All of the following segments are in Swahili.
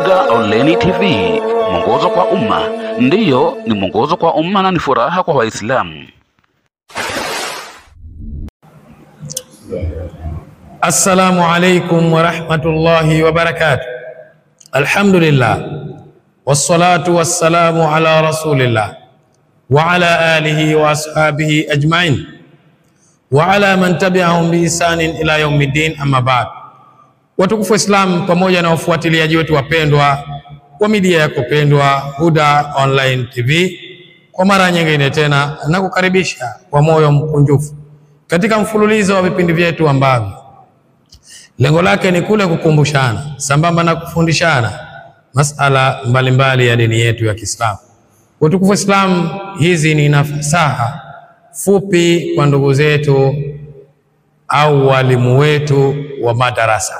Twiga Online TV, mwongozo kwa umma. Ndiyo, ni mwongozo kwa umma na ni furaha kwa Waislamu. Assalamu alaikum wa rahmatullahi wa barakatuh. Alhamdulillah, wassalatu wassalamu ala rasulillah wa ala alihi wa ashabihi ajma'in wa ala man tabi'ahum bi ihsanin ila yaumiddin, amma ba'd. Watukufu Islam pamoja na wafuatiliaji wetu wapendwa wa media yako pendwa Huda Online TV, kwa mara nyingine tena nakukaribisha kwa moyo mkunjufu katika mfululizo wa vipindi vyetu ambavyo lengo lake ni kule kukumbushana sambamba na kufundishana masala mbalimbali ya dini yetu ya Kiislamu. Watukufu Islam, hizi ni nafasaha fupi kwa ndugu zetu au walimu wetu wa madarasa.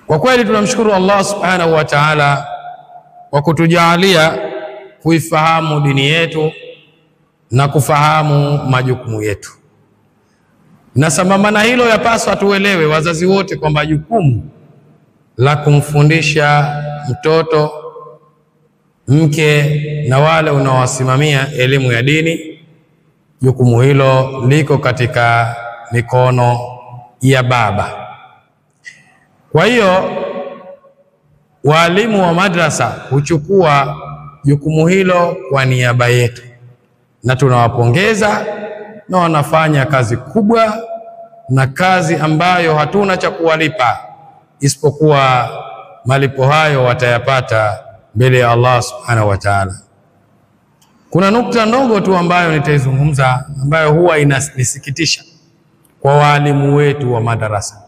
Kwa kweli tunamshukuru Allah subhanahu wa ta'ala kwa kutujalia kuifahamu dini yetu na kufahamu majukumu yetu. Na sambamba na hilo, yapaswa tuelewe wazazi wote kwamba jukumu la kumfundisha mtoto, mke na wale unaowasimamia elimu ya dini, jukumu hilo liko katika mikono ya baba. Kwa hiyo walimu wa madrasa huchukua jukumu hilo kwa niaba yetu, na tunawapongeza na wanafanya kazi kubwa, na kazi ambayo hatuna cha kuwalipa isipokuwa malipo hayo watayapata mbele ya Allah subhanahu wa ta'ala. Kuna nukta ndogo tu ambayo nitaizungumza ambayo huwa inanisikitisha kwa walimu wetu wa madarasa.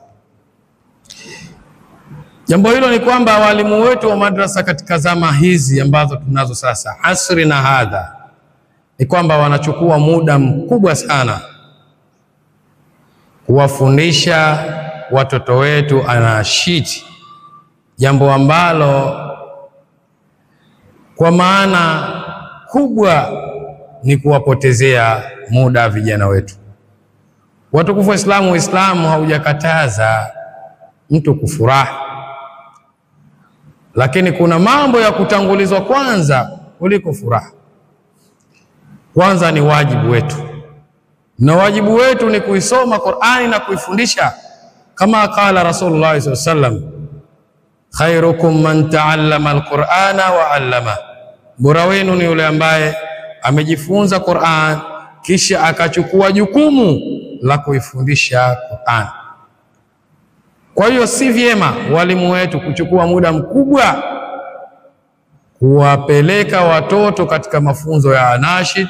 Jambo hilo ni kwamba walimu wetu wa madrasa katika zama hizi ambazo tunazo sasa, asri na hadha, ni kwamba wanachukua muda mkubwa sana kuwafundisha watoto wetu anashiti, jambo ambalo kwa maana kubwa ni kuwapotezea muda vijana wetu. Watukufu Waislamu, Uislamu haujakataza mtu kufurahi, lakini kuna mambo ya kutangulizwa kwanza kuliko furaha. Kwanza ni wajibu wetu, na wajibu wetu ni kuisoma Qur'ani na kuifundisha, kama qala Rasulullah sallallahu alaihi wasallam, khairukum man ta'allama al-Qur'ana wa 'allama. Bora wenu ni yule ambaye amejifunza Qur'an kisha akachukua jukumu la kuifundisha Qur'an. Kwa hiyo si vyema walimu wetu kuchukua muda mkubwa kuwapeleka watoto katika mafunzo ya anashid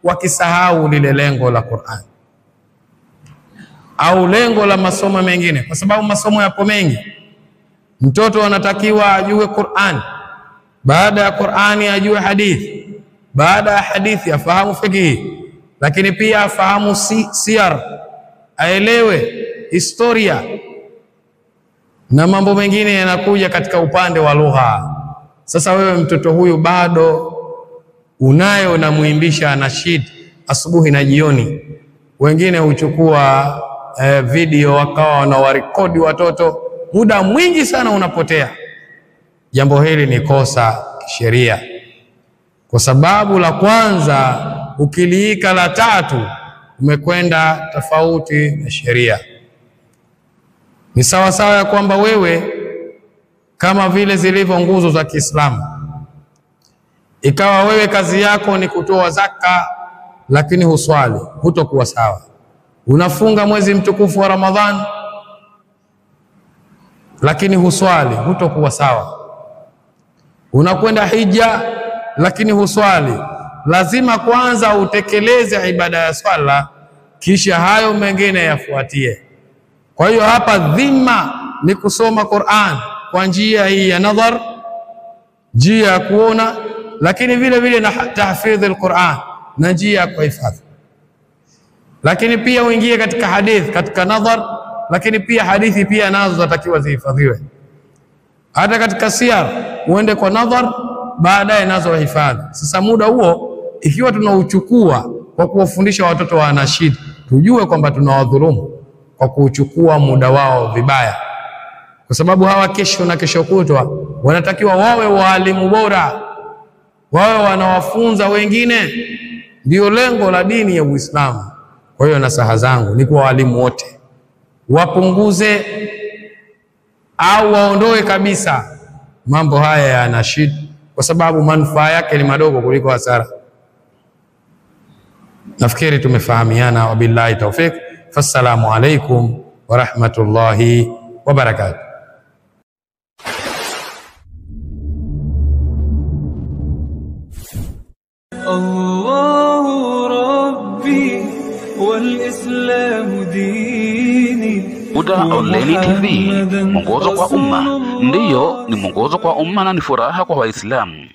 wakisahau lile lengo la Qur'an au lengo la masomo mengine, kwa sababu masomo yapo mengi. Mtoto anatakiwa ajue Qur'an, baada ya Qur'ani ajue hadithi, baada ya hadithi afahamu fiqh, lakini pia afahamu siyar, aelewe historia na mambo mengine yanakuja katika upande wa lugha. Sasa wewe mtoto huyu bado unayo na muimbisha anashid asubuhi na jioni. Wengine huchukua video wakawa wanawarekodi watoto, muda mwingi sana unapotea. Jambo hili ni kosa kisheria, kwa sababu la kwanza ukiliika la tatu umekwenda tofauti na sheria. Ni sawa sawa ya kwamba wewe kama vile zilivyo nguzo za Kiislamu, ikawa wewe kazi yako ni kutoa zaka lakini huswali, hutokuwa sawa. Unafunga mwezi mtukufu wa Ramadhan lakini huswali, hutokuwa sawa. Unakwenda hija lakini huswali. Lazima kwanza utekeleze ibada ya swala, kisha hayo mengine yafuatie. Kwa hiyo hapa dhima ni kusoma Qur'an kwa njia hii ya nadhar, njia ya kuona, lakini vile vile na tahfidhi al-Qur'an na njia ya kuhifadhi. Lakini pia uingie katika hadith, katika nadhar, lakini pia hadithi pia nazo zatakiwa zihifadhiwe. Hata katika siyar uende kwa nadhar, baadaye nazo hifadhi. Sasa muda huo ikiwa tunauchukua kwa kuwafundisha watoto wa anashid, tujue kwamba tunawadhulumu kwa kuchukua muda wao vibaya. kwa sababu hawa kesho na kesho kutwa wanatakiwa wawe walimu bora, wawe wanawafunza wengine. Ndio lengo la dini ya Uislamu. Kwa hiyo nasaha zangu ni kwa walimu wote wapunguze au waondoe kabisa mambo haya ya nashid, kwa sababu manufaa yake ni madogo kuliko hasara. Nafikiri tumefahamiana. Wabillahi tawfik. Fassalamu alaikum wa rahmatullahi wa barakatuh. Allahu Rabbi wal Islamu dini. Huda Online TV, mwongozo kwa umma. Ndiyo, ni mwongozo kwa umma na ni furaha kwa Waislamu.